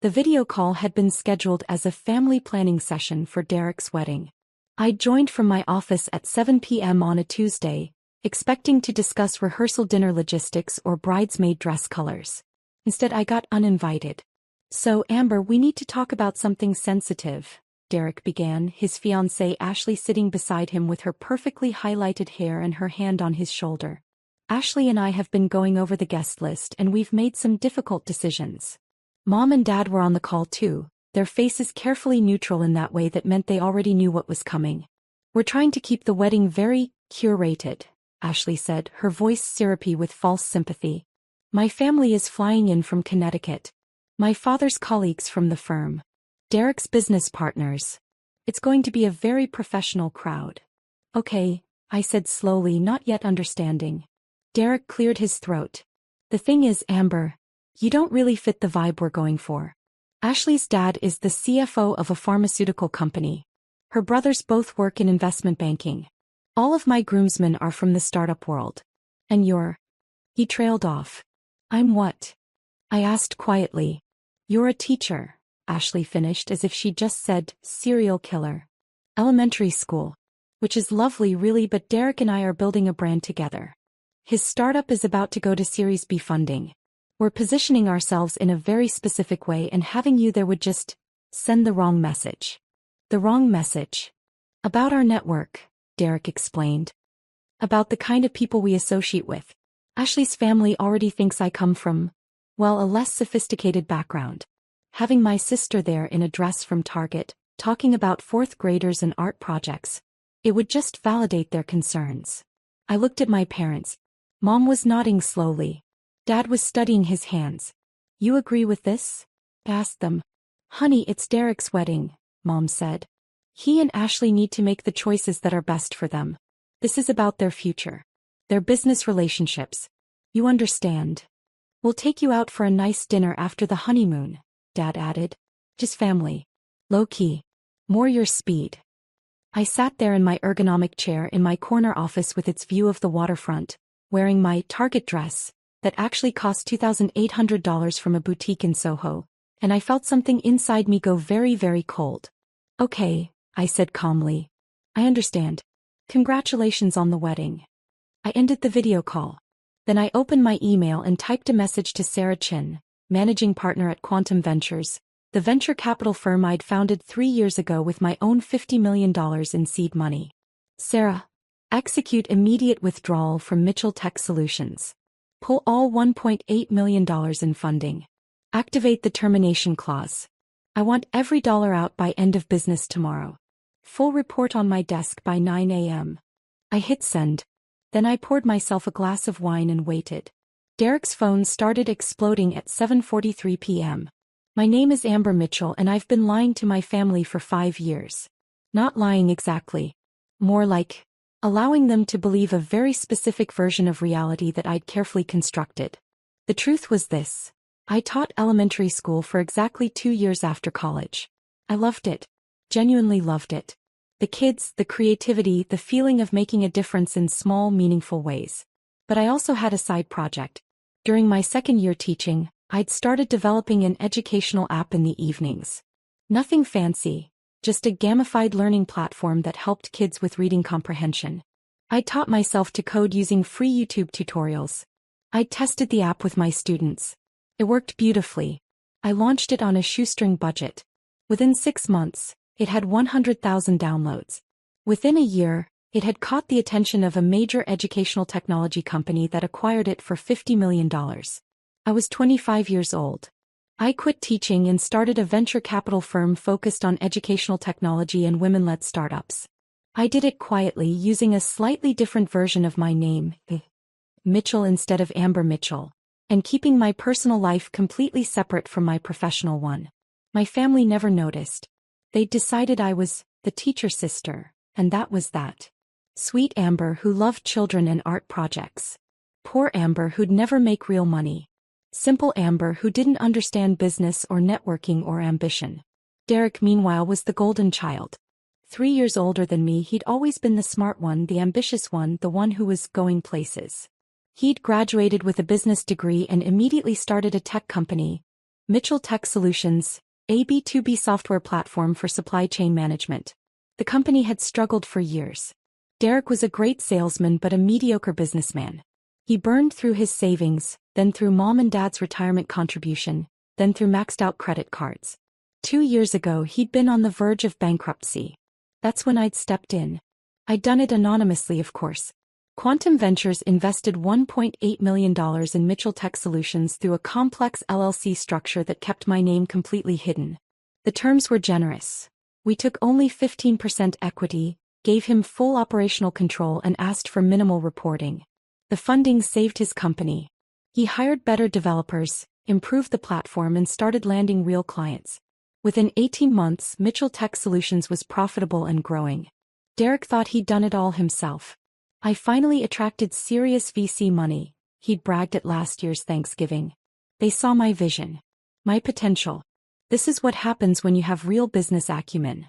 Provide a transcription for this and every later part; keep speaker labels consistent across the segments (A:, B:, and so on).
A: The video call had been scheduled as a family planning session for Derek's wedding. I joined from my office at 7 p.m. on a Tuesday, expecting to discuss rehearsal dinner logistics or bridesmaid dress colors. Instead, I got uninvited. "So, Amber, we need to talk about something sensitive," Derek began, his fiancée Ashley sitting beside him with her perfectly highlighted hair and her hand on his shoulder. "Ashley and I have been going over the guest list and we've made some difficult decisions." Mom and Dad were on the call too, their faces carefully neutral in that way that meant they already knew what was coming. "We're trying to keep the wedding very curated," Ashley said, her voice syrupy with false sympathy. "My family is flying in from Connecticut. My father's colleagues from the firm. Derek's business partners. It's going to be a very professional crowd." "Okay," I said slowly, not yet understanding. Derek cleared his throat. "The thing is, Amber, you don't really fit the vibe we're going for. Ashley's dad is the CFO of a pharmaceutical company. Her brothers both work in investment banking. All of my groomsmen are from the startup world. And you're—" He trailed off. "I'm what?" I asked quietly. "You're a teacher," Ashley finished as if she'd just said, "serial killer. Elementary school. Which is lovely really, but Derek and I are building a brand together. His startup is about to go to Series B funding. We're positioning ourselves in a very specific way, and having you there would just send the wrong message." "The wrong message?" "About our network," Derek explained. "About the kind of people we associate with. Ashley's family already thinks I come from, well, a less sophisticated background. Having my sister there in a dress from Target, talking about fourth graders and art projects, it would just validate their concerns." I looked at my parents. Mom was nodding slowly. Dad was studying his hands. "You agree with this?" I asked them. "Honey, it's Derek's wedding," Mom said. "He and Ashley need to make the choices that are best for them. This is about their future. Their business relationships. You understand. We'll take you out for a nice dinner after the honeymoon," Dad added. "Just family. Low-key. More your speed." I sat there in my ergonomic chair in my corner office with its view of the waterfront, wearing my Target dress that actually cost $2,800 from a boutique in Soho, and I felt something inside me go very, very cold. "Okay," I said calmly. "I understand. Congratulations on the wedding." I ended the video call. Then I opened my email and typed a message to Sarah Chin, managing partner at Quantum Ventures, the venture capital firm I'd founded 3 years ago with my own $50 million in seed money. "Sarah, execute immediate withdrawal from Mitchell Tech Solutions. Pull all $1.8 million in funding. Activate the termination clause. I want every dollar out by end of business tomorrow. Full report on my desk by 9 a.m. I hit send. Then I poured myself a glass of wine and waited. Derek's phone started exploding at 7:43 p.m. "My name is Amber Mitchell and I've been lying to my family for 5 years. Not lying exactly. More like allowing them to believe a very specific version of reality that I'd carefully constructed. The truth was this. I taught elementary school for exactly 2 years after college. I loved it. Genuinely loved it. The kids, the creativity, the feeling of making a difference in small, meaningful ways. But I also had a side project. During my second year teaching, I'd started developing an educational app in the evenings. Nothing fancy, just a gamified learning platform that helped kids with reading comprehension. I taught myself to code using free YouTube tutorials. I'd tested the app with my students. It worked beautifully. I launched it on a shoestring budget. Within 6 months, it had 100,000 downloads. Within a year, it had caught the attention of a major educational technology company that acquired it for $50 million. I was 25 years old. I quit teaching and started a venture capital firm focused on educational technology and women-led startups. I did it quietly using a slightly different version of my name, Mitchell instead of Amber Mitchell, and keeping my personal life completely separate from my professional one. My family never noticed. They decided I was the teacher sister, and that was that. Sweet Amber who loved children and art projects. Poor Amber who'd never make real money. Simple Amber who didn't understand business or networking or ambition. Derek, meanwhile, was the golden child. 3 years older than me, he'd always been the smart one, the ambitious one, the one who was going places. He'd graduated with a business degree and immediately started a tech company, Mitchell Tech Solutions, a B2B software platform for supply chain management. The company had struggled for years. Derek was a great salesman but a mediocre businessman. He burned through his savings, then through mom and dad's retirement contribution, then through maxed-out credit cards. 2 years ago he'd been on the verge of bankruptcy. That's when I'd stepped in. I'd done it anonymously, of course. Quantum Ventures invested $1.8 million in Mitchell Tech Solutions through a complex LLC structure that kept my name completely hidden. The terms were generous. We took only 15% equity, gave him full operational control and asked for minimal reporting. The funding saved his company. He hired better developers, improved the platform and started landing real clients. Within 18 months, Mitchell Tech Solutions was profitable and growing. Derek thought he'd done it all himself. I finally attracted serious VC money, he'd bragged at last year's Thanksgiving. They saw my vision. My potential. This is what happens when you have real business acumen.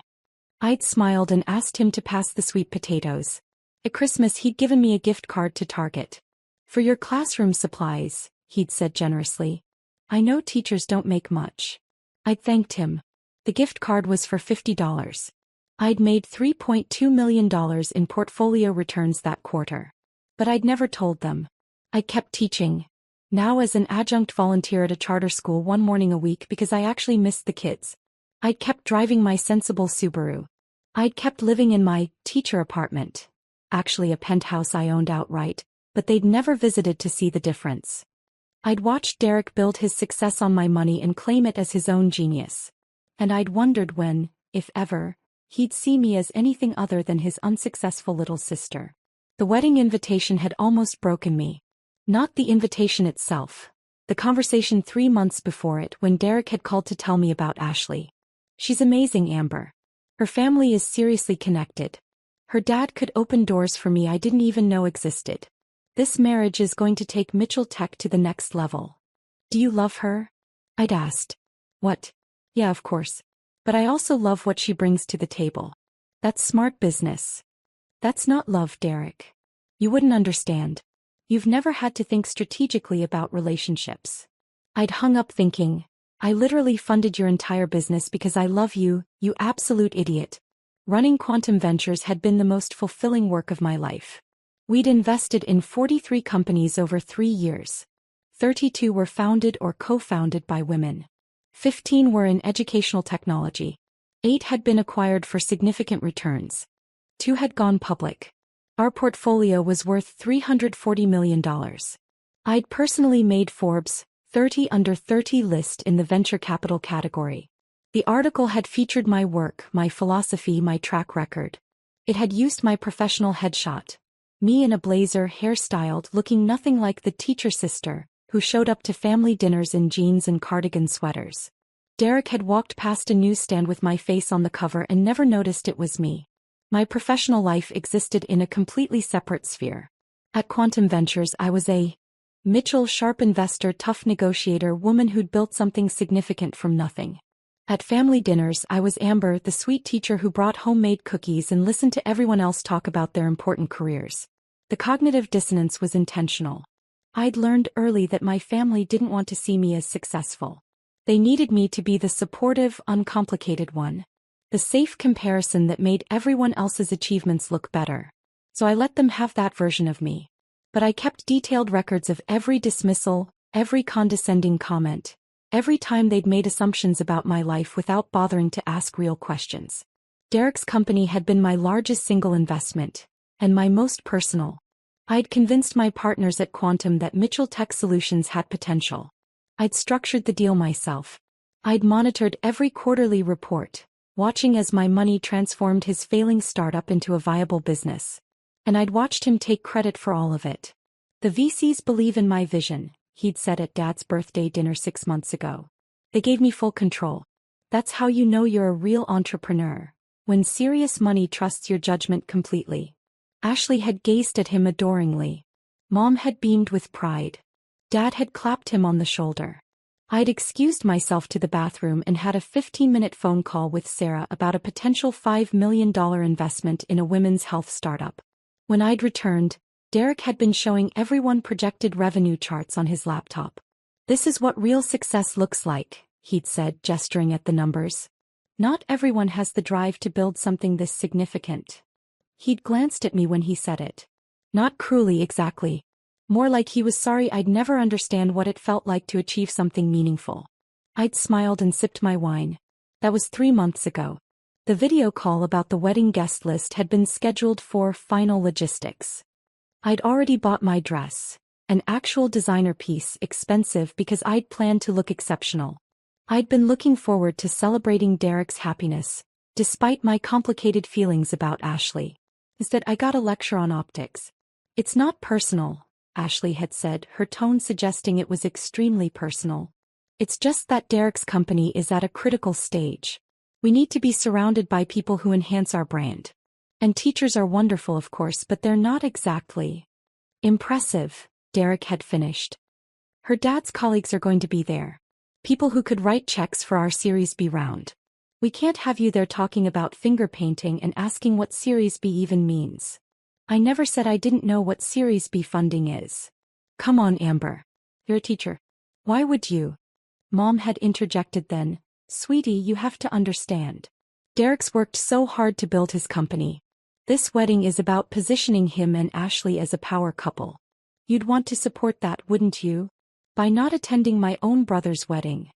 A: I'd smiled and asked him to pass the sweet potatoes. At Christmas he'd given me a gift card to Target. For your classroom supplies, he'd said generously. I know teachers don't make much. I'd thanked him. The gift card was for $50. I'd made $3.2 million in portfolio returns that quarter. But I'd never told them. I kept teaching. Now as an adjunct volunteer at a charter school 1 morning a week because I actually missed the kids. I'd kept driving my sensible Subaru. I'd kept living in my teacher apartment. Actually a penthouse I owned outright, but they'd never visited to see the difference. I'd watched Derek build his success on my money and claim it as his own genius. And I'd wondered when, if ever, he'd see me as anything other than his unsuccessful little sister. The wedding invitation had almost broken me. Not the invitation itself. The conversation 3 months before it when Derek had called to tell me about Ashley. She's amazing, Amber. Her family is seriously connected. Her dad could open doors for me I didn't even know existed. This marriage is going to take Mitchell Tech to the next level. Do you love her? I'd asked. What? Yeah, of course. But I also love what she brings to the table. That's smart business. That's not love, Derek. You wouldn't understand. You've never had to think strategically about relationships. I'd hung up thinking, I literally funded your entire business because I love you, you absolute idiot. Running Quantum Ventures had been the most fulfilling work of my life. We'd invested in 43 companies over 3 years. 32 were founded or co-founded by women. 15 were in educational technology. 8 had been acquired for significant returns. 2 had gone public. Our portfolio was worth $340 million. I'd personally made Forbes' 30 Under 30 list in the venture capital category. The article had featured my work, my philosophy, my track record. It had used my professional headshot. Me in a blazer, hairstyled, looking nothing like the teacher sister, who showed up to family dinners in jeans and cardigan sweaters. Derek had walked past a newsstand with my face on the cover and never noticed it was me. My professional life existed in a completely separate sphere. At Quantum Ventures I was a Mitchell sharp investor, tough negotiator, woman who'd built something significant from nothing. At family dinners I was Amber, the sweet teacher who brought homemade cookies and listened to everyone else talk about their important careers. The cognitive dissonance was intentional. I'd learned early that my family didn't want to see me as successful. They needed me to be the supportive, uncomplicated one. The safe comparison that made everyone else's achievements look better. So I let them have that version of me. But I kept detailed records of every dismissal, every condescending comment, every time they'd made assumptions about my life without bothering to ask real questions. Derek's company had been my largest single investment, and my most personal. I'd convinced my partners at Quantum that Mitchell Tech Solutions had potential. I'd structured the deal myself. I'd monitored every quarterly report, watching as my money transformed his failing startup into a viable business. And I'd watched him take credit for all of it. The VCs believe in my vision, he'd said at Dad's birthday dinner 6 months ago. They gave me full control. That's how you know you're a real entrepreneur, when serious money trusts your judgment completely. Ashley had gazed at him adoringly. Mom had beamed with pride. Dad had clapped him on the shoulder. I'd excused myself to the bathroom and had a 15-minute phone call with Sarah about a potential $5 million investment in a women's health startup. When I'd returned, Derek had been showing everyone projected revenue charts on his laptop. This is what real success looks like, he'd said, gesturing at the numbers. Not everyone has the drive to build something this significant. He'd glanced at me when he said it. Not cruelly exactly. More like he was sorry I'd never understand what it felt like to achieve something meaningful. I'd smiled and sipped my wine. That was 3 months ago. The video call about the wedding guest list had been scheduled for final logistics. I'd already bought my dress, an actual designer piece, expensive because I'd planned to look exceptional. I'd been looking forward to celebrating Derek's happiness, despite my complicated feelings about Ashley. Instead, I got a lecture on optics. It's not personal, Ashley had said, her tone suggesting it was extremely personal. It's just that Derek's company is at a critical stage. We need to be surrounded by people who enhance our brand. And teachers are wonderful, of course, but they're not exactly impressive, Derek had finished. Her dad's colleagues are going to be there. People who could write checks for our Series B round. We can't have you there talking about finger painting and asking what Series B even means. I never said I didn't know what Series B funding is. Come on, Amber. You're a teacher. Why would you? Mom had interjected then. Sweetie, you have to understand. Derek's worked so hard to build his company. This wedding is about positioning him and Ashley as a power couple. You'd want to support that, wouldn't you? By not attending my own brother's wedding.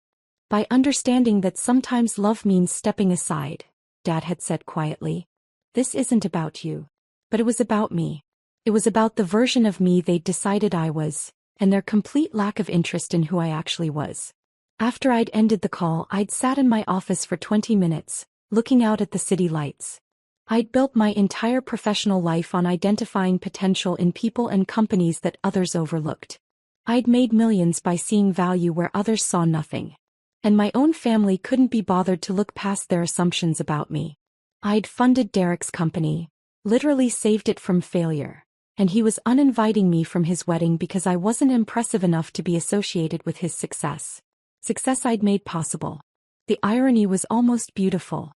A: By understanding that sometimes love means stepping aside, Dad had said quietly. This isn't about you. But it was about me. It was about the version of me they'd decided I was, and their complete lack of interest in who I actually was. After I'd ended the call, I'd sat in my office for 20 minutes, looking out at the city lights. I'd built my entire professional life on identifying potential in people and companies that others overlooked. I'd made millions by seeing value where others saw nothing. And my own family couldn't be bothered to look past their assumptions about me. I'd funded Derek's company, literally saved it from failure, and he was uninviting me from his wedding because I wasn't impressive enough to be associated with his success. Success I'd made possible. The irony was almost beautiful.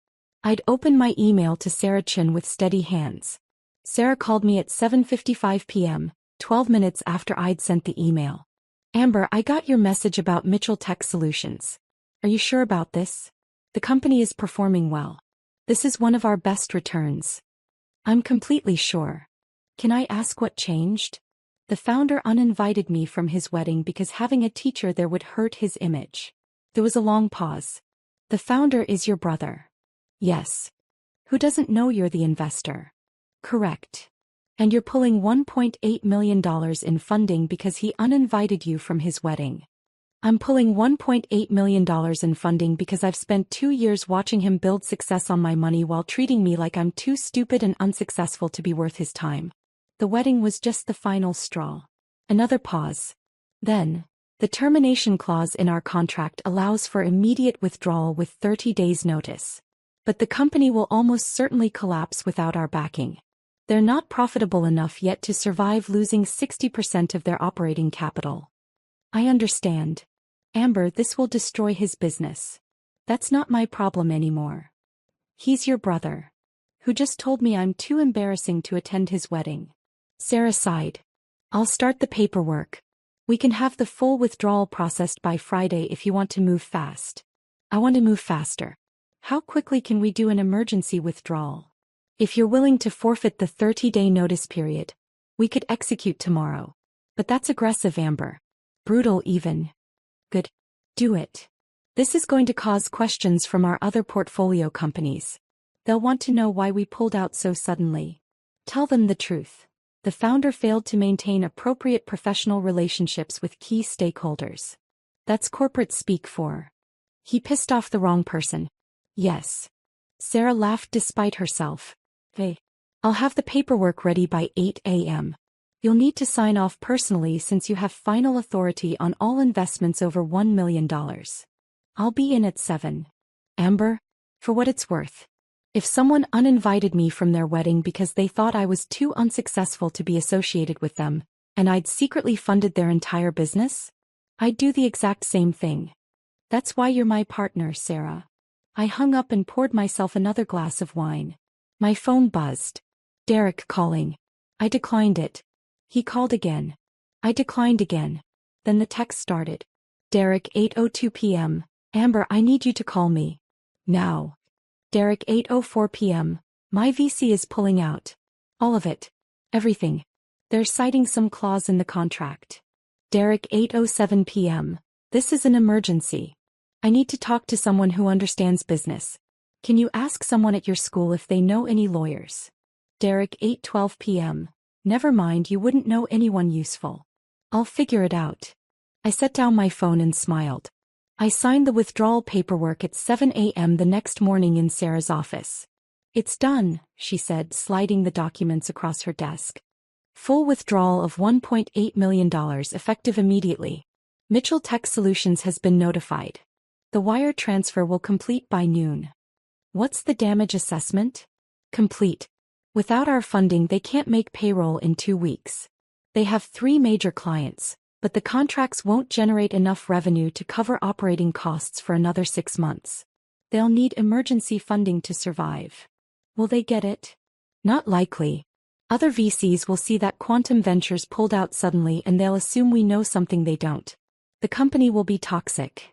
A: I'd opened my email to Sarah Chin with steady hands. Sarah called me at 7:55 p.m., 12 minutes after I'd sent the email. Amber, I got your message about Mitchell Tech Solutions. Are you sure about this? The company is performing well. This is one of our best returns. I'm completely sure. Can I ask what changed? The founder uninvited me from his wedding because having a teacher there would hurt his image. There was a long pause. The founder is your brother. Yes. Who doesn't know you're the investor? Correct. And you're pulling $1.8 million in funding because he uninvited you from his wedding. I'm pulling $1.8 million in funding because I've spent 2 years watching him build success on my money while treating me like I'm too stupid and unsuccessful to be worth his time. The wedding was just the final straw. Another pause. Then, the termination clause in our contract allows for immediate withdrawal with 30 days' notice. But the company will almost certainly collapse without our backing. They're not profitable enough yet to survive losing 60% of their operating capital. I understand. Amber, this will destroy his business. That's not my problem anymore. He's your brother, who just told me I'm too embarrassing to attend his wedding. Sarah sighed. I'll start the paperwork. We can have the full withdrawal processed by Friday if you want to move fast. I want to move faster. How quickly can we do an emergency withdrawal? If you're willing to forfeit the 30-day notice period, we could execute tomorrow. But that's aggressive, Amber. Brutal even. Good. Do it. This is going to cause questions from our other portfolio companies. They'll want to know why we pulled out so suddenly. Tell them the truth. The founder failed to maintain appropriate professional relationships with key stakeholders. That's corporate speak for. He pissed off the wrong person. Yes. Sarah laughed despite herself. Hey. I'll have the paperwork ready by 8 a.m. You'll need to sign off personally since you have final authority on all investments over $1 million. I'll be in at 7. Amber, for what it's worth. If someone uninvited me from their wedding because they thought I was too unsuccessful to be associated with them, and I'd secretly funded their entire business, I'd do the exact same thing. That's why you're my partner, Sarah. I hung up and poured myself another glass of wine. My phone buzzed. Derek calling. I declined it. He called again. I declined again. Then the text started. Derek, 8:02 p.m. Amber, I need you to call me. Now. Derek, 8:04 p.m. My VC is pulling out. All of it. Everything. They're citing some clause in the contract. Derek, 8:07 p.m. This is an emergency. I need to talk to someone who understands business. Can you ask someone at your school if they know any lawyers? Derek, 8:12 p.m. Never mind, you wouldn't know anyone useful. I'll figure it out. I set down my phone and smiled. I signed the withdrawal paperwork at 7 a.m. the next morning in Sarah's office. It's done, she said, sliding the documents across her desk. Full withdrawal of $1.8 million effective immediately. Mitchell Tech Solutions has been notified. The wire transfer will complete by noon. What's the damage assessment? Complete. Without our funding, they can't make payroll in 2 weeks. They have 3 major clients, but the contracts won't generate enough revenue to cover operating costs for another 6 months. They'll need emergency funding to survive. Will they get it? Not likely. Other VCs will see that Quantum Ventures pulled out suddenly and they'll assume we know something they don't. The company will be toxic.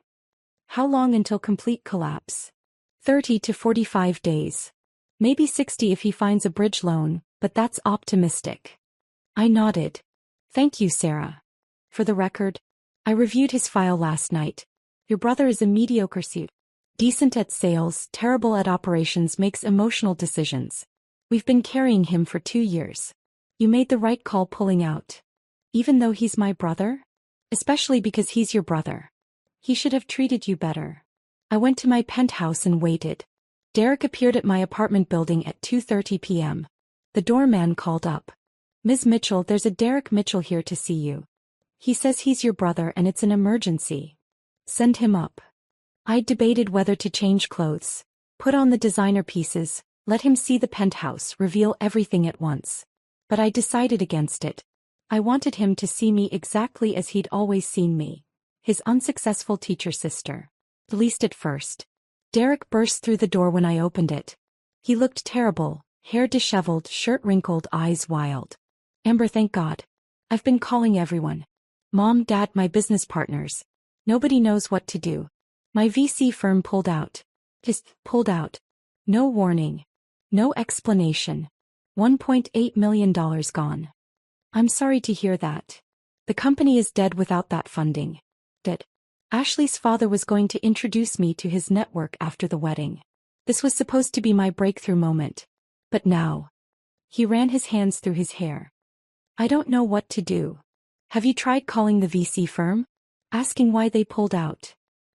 A: How long until complete collapse? 30 to 45 days. Maybe 60 if he finds a bridge loan, but that's optimistic. I nodded. Thank you, Sarah. For the record, I reviewed his file last night. Your brother is a mediocre suit. Decent at sales, terrible at operations, makes emotional decisions. We've been carrying him for 2 years. You made the right call pulling out. Even though he's my brother? Especially because he's your brother. He should have treated you better. I went to my penthouse and waited. Derek appeared at my apartment building at 2:30 p.m. The doorman called up. Ms. Mitchell, there's a Derek Mitchell here to see you. He says he's your brother and it's an emergency. Send him up. I debated whether to change clothes, put on the designer pieces, let him see the penthouse, reveal everything at once. But I decided against it. I wanted him to see me exactly as he'd always seen me. His unsuccessful teacher sister. At least at first. Derek burst through the door when I opened it. He looked terrible, hair disheveled, shirt wrinkled, eyes wild. Amber, thank God. I've been calling everyone. Mom, Dad, my business partners. Nobody knows what to do. My VC firm pulled out. Just pulled out. No warning. No explanation. $1.8 million gone. I'm sorry to hear that. The company is dead without that funding. Dead. Ashley's father was going to introduce me to his network after the wedding. This was supposed to be my breakthrough moment. But now. He ran his hands through his hair. I don't know what to do. Have you tried calling the VC firm? Asking why they pulled out?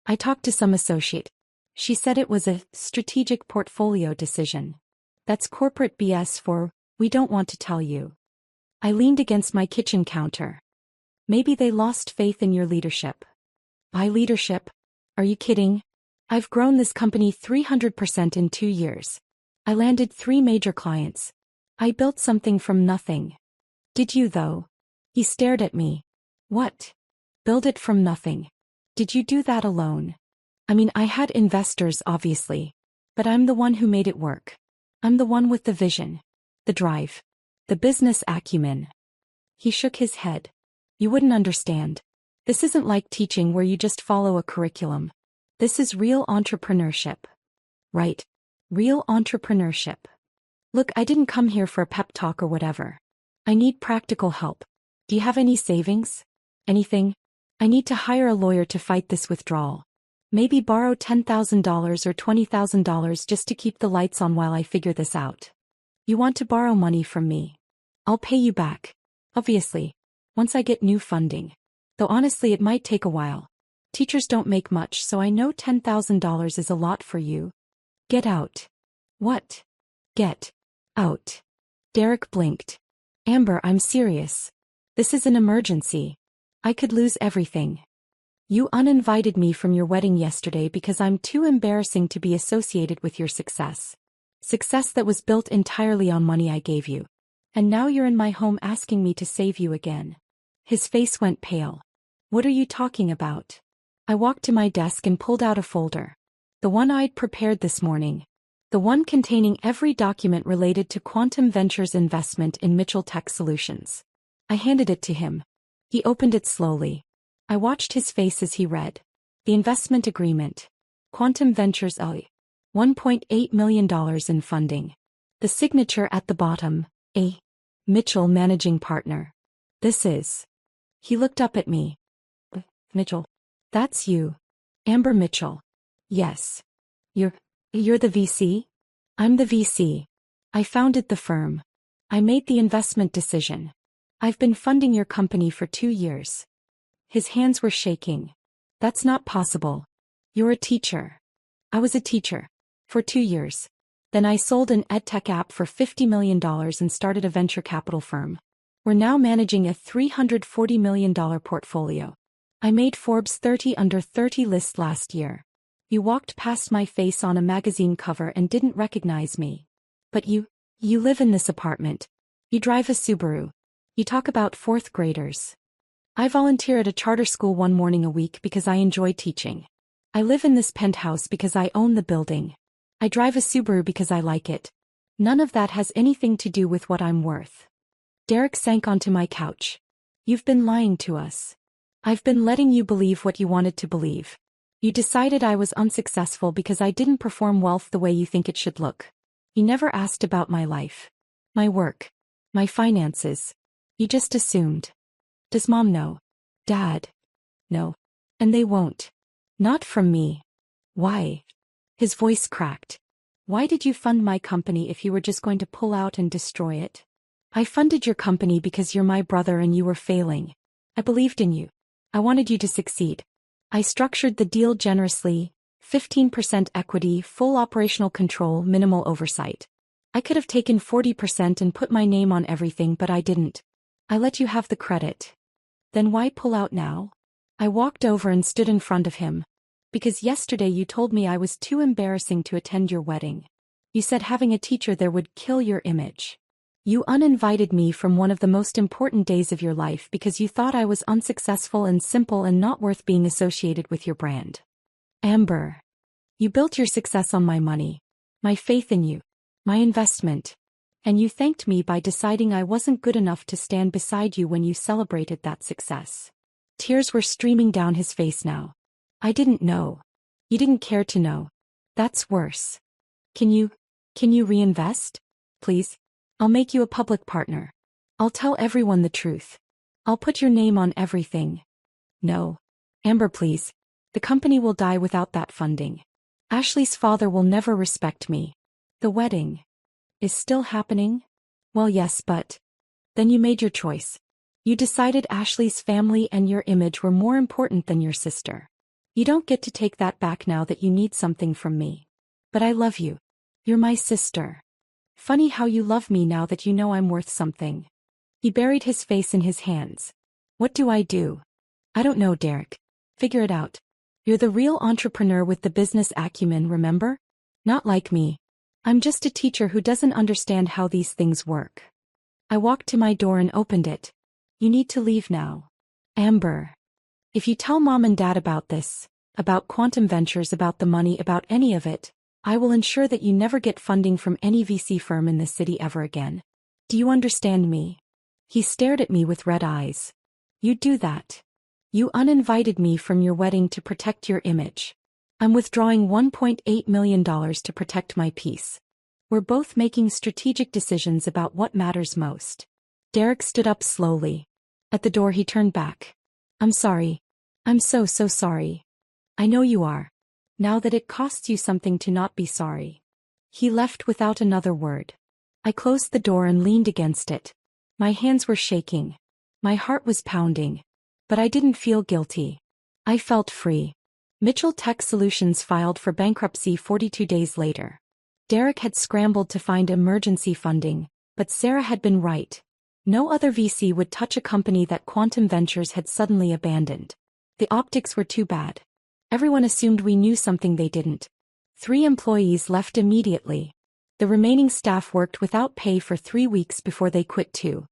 A: I talked to some associate. She said it was a strategic portfolio decision. That's corporate BS for, we don't want to tell you. I leaned against my kitchen counter. Maybe they lost faith in your leadership. My leadership? Are you kidding? I've grown this company 300% in 2 years. I landed 3 major clients. I built something from nothing. Did you though? He stared at me. What? Build it from nothing. Did you do that alone? I mean, I had investors obviously. But I'm the one who made it work. I'm the one with the vision. The drive. The business acumen. He shook his head. You wouldn't understand. This isn't like teaching where you just follow a curriculum. This is real entrepreneurship. Right. Real entrepreneurship. Look, I didn't come here for a pep talk or whatever. I need practical help. Do you have any savings? Anything? I need to hire a lawyer to fight this withdrawal. Maybe borrow $10,000 or $20,000 just to keep the lights on while I figure this out. You want to borrow money from me? I'll pay you back. Obviously. Once I get new funding. Though honestly it might take a while. Teachers don't make much, so I know $10,000 is a lot for you. Get out. What? Get out. Derek blinked. Amber, I'm serious. This is an emergency. I could lose everything. You uninvited me from your wedding yesterday because I'm too embarrassing to be associated with your success. Success that was built entirely on money I gave you. And now you're in my home asking me to save you again. His face went pale. What are you talking about? I walked to my desk and pulled out a folder. The one I'd prepared this morning. The one containing every document related to Quantum Ventures' investment in Mitchell Tech Solutions. I handed it to him. He opened it slowly. I watched his face as he read. The investment agreement. Quantum Ventures $1.8 million in funding. The signature at the bottom, A. Mitchell, managing partner. This is. He looked up at me. Mitchell. That's you. Amber Mitchell. Yes. You're the VC? I'm the VC. I founded the firm. I made the investment decision. I've been funding your company for 2 years. His hands were shaking. That's not possible. You're a teacher. I was a teacher. For 2 years. Then I sold an edtech app for $50 million and started a venture capital firm. We're now managing a $340 million portfolio. I made Forbes 30 Under 30 list last year. You walked past my face on a magazine cover and didn't recognize me. But you live in this apartment. You drive a Subaru. You talk about 4th graders. I volunteer at a charter school 1 morning a week because I enjoy teaching. I live in this penthouse because I own the building. I drive a Subaru because I like it. None of that has anything to do with what I'm worth. Derek sank onto my couch. You've been lying to us. I've been letting you believe what you wanted to believe. You decided I was unsuccessful because I didn't perform wealth the way you think it should look. You never asked about my life. My work. My finances. You just assumed. Does Mom know? Dad? No. And they won't. Not from me. Why? His voice cracked. Why did you fund my company if you were just going to pull out and destroy it? I funded your company because you're my brother and you were failing. I believed in you. I wanted you to succeed. I structured the deal generously, 15% equity, full operational control, minimal oversight. I could have taken 40% and put my name on everything, but I didn't. I let you have the credit. Then why pull out now? I walked over and stood in front of him. Because yesterday you told me I was too embarrassing to attend your wedding. You said having a teacher there would kill your image. You uninvited me from one of the most important days of your life because you thought I was unsuccessful and simple and not worth being associated with your brand. Amber. You built your success on my money, my faith in you, my investment. And you thanked me by deciding I wasn't good enough to stand beside you when you celebrated that success. Tears were streaming down his face now. I didn't know. You didn't care to know. That's worse. Can you reinvest? Please? I'll make you a public partner. I'll tell everyone the truth. I'll put your name on everything. No. Amber, please. The company will die without that funding. Ashley's father will never respect me. The wedding is still happening? Well, yes, but then you made your choice. You decided Ashley's family and your image were more important than your sister. You don't get to take that back now that you need something from me. But I love you. You're my sister. Funny how you love me now that you know I'm worth something. He buried his face in his hands. What do I do? I don't know, Derek. Figure it out. You're the real entrepreneur with the business acumen, remember? Not like me. I'm just a teacher who doesn't understand how these things work. I walked to my door and opened it. You need to leave now. Amber. If you tell Mom and Dad about this, about Quantum Ventures, about the money, about any of it, I will ensure that you never get funding from any VC firm in this city ever again. Do you understand me? He stared at me with red eyes. You'd do that. You uninvited me from your wedding to protect your image. I'm withdrawing $1.8 million to protect my peace. We're both making strategic decisions about what matters most. Derek stood up slowly. At the door he turned back. I'm sorry. I'm so sorry. I know you are. Now that it costs you something to not be sorry. He left without another word. I closed the door and leaned against it. My hands were shaking. My heart was pounding. But I didn't feel guilty. I felt free. Mitchell Tech Solutions filed for bankruptcy 42 days later. Derek had scrambled to find emergency funding, but Sarah had been right. No other VC would touch a company that Quantum Ventures had suddenly abandoned. The optics were too bad. Everyone assumed we knew something they didn't. 3 employees left immediately. The remaining staff worked without pay for 3 weeks before they quit too.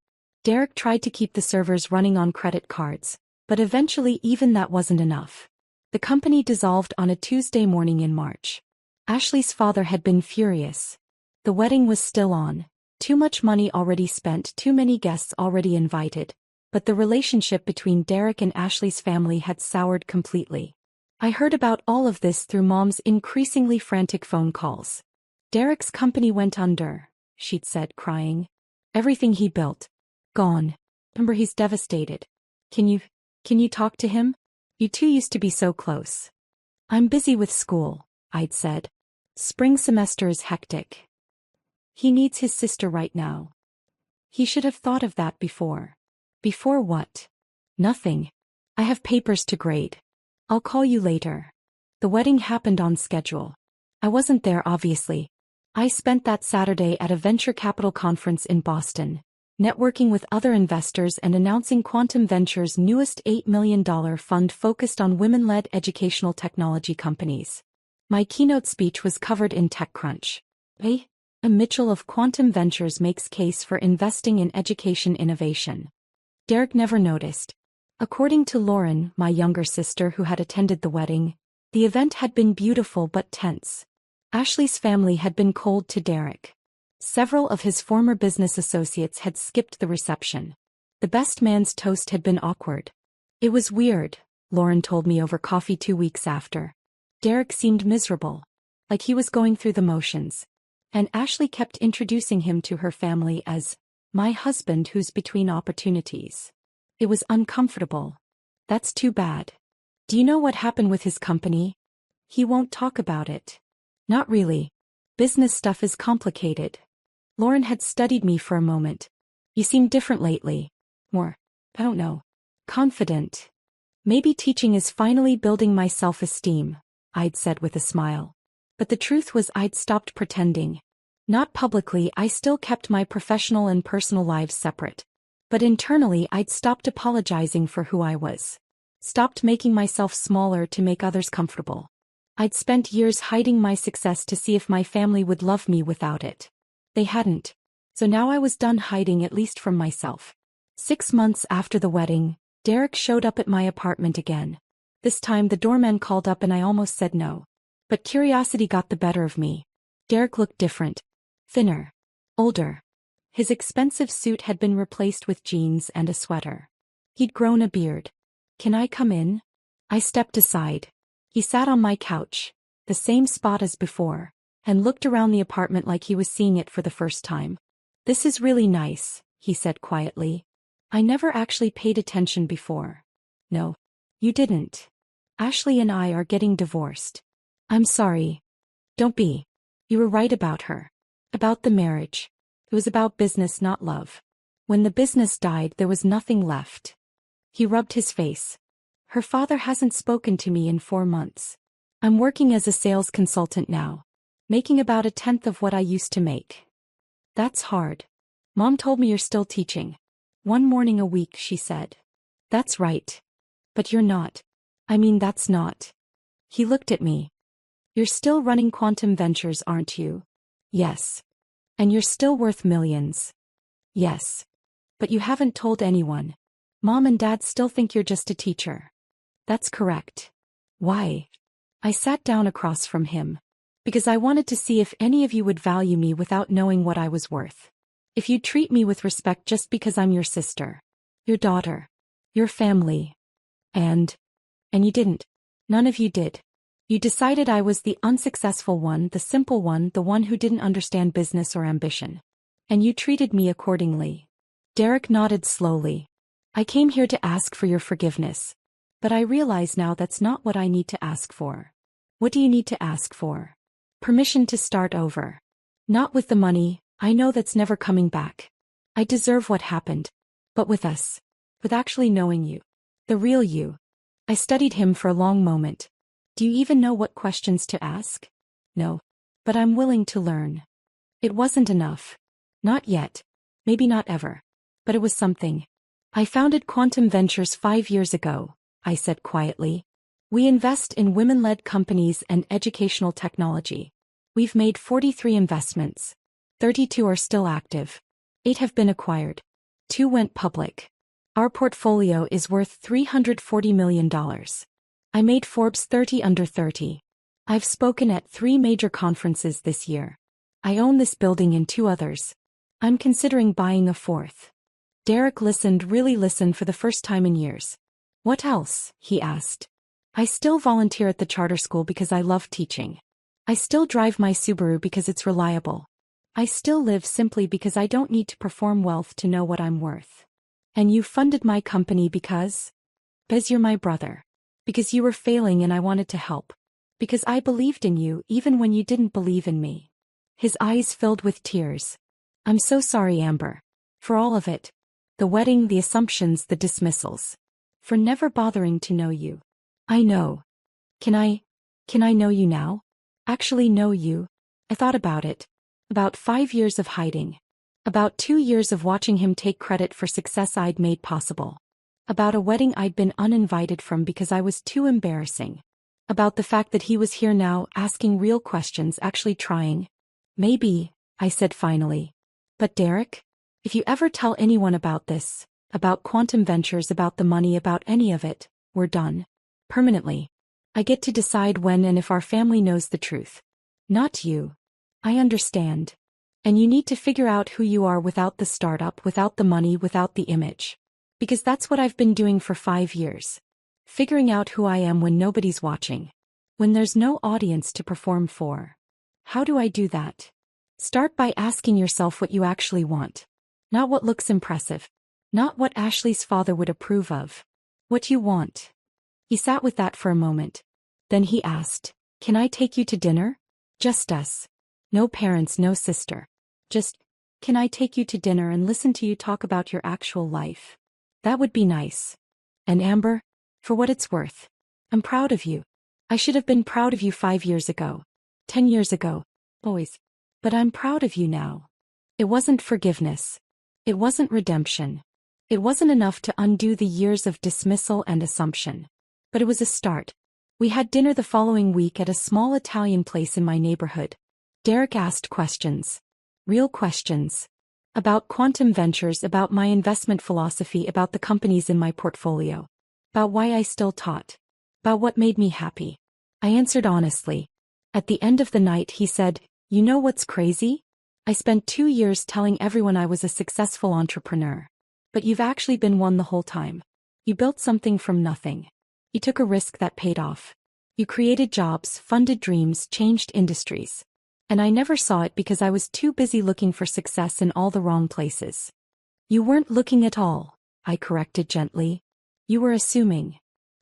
A: Derek tried to keep the servers running on credit cards, but eventually even that wasn't enough. The company dissolved on a Tuesday morning in March. Ashley's father had been furious. The wedding was still on. Too much money already spent, too many guests already invited. But the relationship between Derek and Ashley's family had soured completely. I heard about all of this through Mom's increasingly frantic phone calls. Derek's company went under, she'd said, crying. Everything he built. Gone. Remember, he's devastated. Can you talk to him? You two used to be so close. I'm busy with school, I'd said. Spring semester is hectic. He needs his sister right now. He should have thought of that before. Before what? Nothing. I have papers to grade. I'll call you later. The wedding happened on schedule. I wasn't there, obviously. I spent that Saturday at a venture capital conference in Boston, networking with other investors and announcing Quantum Ventures' newest $8 million fund focused on women-led educational technology companies. My keynote speech was covered in TechCrunch. A. Mitchell of Quantum Ventures makes case for investing in education innovation. Derek never noticed. According to Lauren, my younger sister who had attended the wedding, the event had been beautiful but tense. Ashley's family had been cold to Derek. Several of his former business associates had skipped the reception. The best man's toast had been awkward. It was weird, Lauren told me over coffee 2 weeks after. Derek seemed miserable, like he was going through the motions. And Ashley kept introducing him to her family as, my husband who's between opportunities. It was uncomfortable. That's too bad. Do you know what happened with his company? He won't talk about it. Not really. Business stuff is complicated. Lauren had studied me for a moment. You seem different lately. More, I don't know, confident. Maybe teaching is finally building my self-esteem, I'd said with a smile. But the truth was I'd stopped pretending. Not publicly, I still kept my professional and personal lives separate. But internally I'd stopped apologizing for who I was. Stopped making myself smaller to make others comfortable. I'd spent years hiding my success to see if my family would love me without it. They hadn't. So now I was done hiding, at least from myself. 6 months after the wedding, Derek showed up at my apartment again. This time the doorman called up and I almost said no. But curiosity got the better of me. Derek looked different. Thinner. Older. His expensive suit had been replaced with jeans and a sweater. He'd grown a beard. Can I come in? I stepped aside. He sat on my couch, the same spot as before, and looked around the apartment like he was seeing it for the first time. This is really nice, he said quietly. I never actually paid attention before. No. You didn't. Ashley and I are getting divorced. I'm sorry. Don't be. You were right about her. About the marriage. It was about business, not love. When the business died, there was nothing left. He rubbed his face. Her father hasn't spoken to me in 4 months. I'm working as a sales consultant now. Making about 1/10 of what I used to make. That's hard. Mom told me you're still teaching. 1 morning a week, she said. That's right. But you're not. I mean, that's not. He looked at me. You're still running Quantum Ventures, aren't you? Yes. And you're still worth millions. Yes. But you haven't told anyone. Mom and Dad still think you're just a teacher. That's correct. Why? I sat down across from him. Because I wanted to see if any of you would value me without knowing what I was worth. If you'd treat me with respect just because I'm your sister. Your daughter. Your family. And you didn't. None of you did. You decided I was the unsuccessful one, the simple one, the one who didn't understand business or ambition. And you treated me accordingly. Derek nodded slowly. I came here to ask for your forgiveness. But I realize now that's not what I need to ask for. What do you need to ask for? Permission to start over. Not with the money, I know that's never coming back. I deserve what happened. But with us. With actually knowing you. The real you. I studied him for a long moment. Do you even know what questions to ask? No. But I'm willing to learn. It wasn't enough. Not yet. Maybe not ever. But it was something. I founded Quantum Ventures 5 years ago, I said quietly. We invest in women-led companies and educational technology. We've made 43 investments. 32 are still active. 8 have been acquired. 2 went public. Our portfolio is worth $340 million. I made Forbes 30 under 30. I've spoken at 3 major conferences this year. I own this building and 2 others. I'm considering buying a 4th. Derek listened, really listened for the first time in years. What else? He asked. I still volunteer at the charter school because I love teaching. I still drive my Subaru because it's reliable. I still live simply because I don't need to perform wealth to know what I'm worth. And you funded my company because you're my brother. Because you were failing and I wanted to help. Because I believed in you even when you didn't believe in me. His eyes filled with tears. I'm so sorry, Amber. For all of it. The wedding, the assumptions, the dismissals. For never bothering to know you. I know. Can I know you now? Actually know you? I thought about it. About 5 years of hiding. About 2 years of watching him take credit for success I'd made possible. About a wedding I'd been uninvited from because I was too embarrassing. About the fact that he was here now, asking real questions, actually trying. Maybe, I said finally. But Derek, if you ever tell anyone about this, about quantum ventures, about the money, about any of it, we're done. Permanently. I get to decide when and if our family knows the truth. Not you. I understand. And you need to figure out who you are without the startup, without the money, without the image. Because that's what I've been doing for 5 years. Figuring out who I am when nobody's watching. When there's no audience to perform for. How do I do that? Start by asking yourself what you actually want. Not what looks impressive. Not what Ashley's father would approve of. What you want. He sat with that for a moment. Then he asked, "Can I take you to dinner? Just us. No parents, no sister. Just, can I take you to dinner and listen to you talk about your actual life? That would be nice. And Amber, for what it's worth, I'm proud of you. I should have been proud of you 5 years ago. 10 years ago. Always. But I'm proud of you now." It wasn't forgiveness. It wasn't redemption. It wasn't enough to undo the years of dismissal and assumption. But it was a start. We had dinner the following week at a small Italian place in my neighborhood. Derek asked questions. Real questions. About quantum ventures, about my investment philosophy, about the companies in my portfolio. About why I still taught. About what made me happy. I answered honestly. At the end of the night he said, "You know what's crazy? I spent 2 years telling everyone I was a successful entrepreneur. But you've actually been one the whole time. You built something from nothing. You took a risk that paid off. You created jobs, funded dreams, changed industries. And I never saw it because I was too busy looking for success in all the wrong places." "You weren't looking at all," I corrected gently. "You were assuming."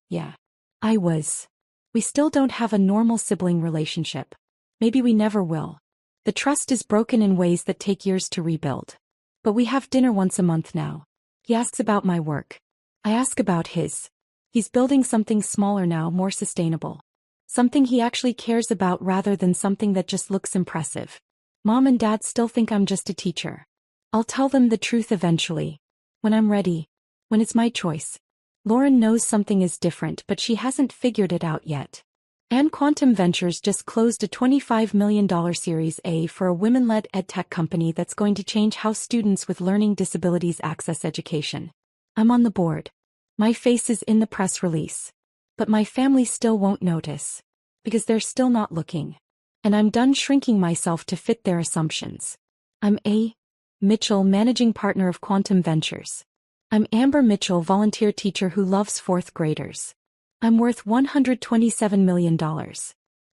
A: "Yeah. I was. We still don't have a normal sibling relationship. Maybe we never will. The trust is broken in ways that take years to rebuild. But we have dinner once a month now. He asks about my work. I ask about his. He's building something smaller now, more sustainable. Something he actually cares about rather than something that just looks impressive. Mom and Dad still think I'm just a teacher. I'll tell them the truth eventually. When I'm ready. When it's my choice. Lauren knows something is different, but she hasn't figured it out yet. And Quantum Ventures just closed a $25 million Series A for a women-led edtech company that's going to change how students with learning disabilities access education. I'm on the board. My face is in the press release. But my family still won't notice. Because they're still not looking. And I'm done shrinking myself to fit their assumptions. I'm A. Mitchell, managing partner of Quantum Ventures. I'm Amber Mitchell, volunteer teacher who loves 4th graders. I'm worth $127 million.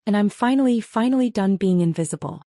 A: And I'm finally done being invisible.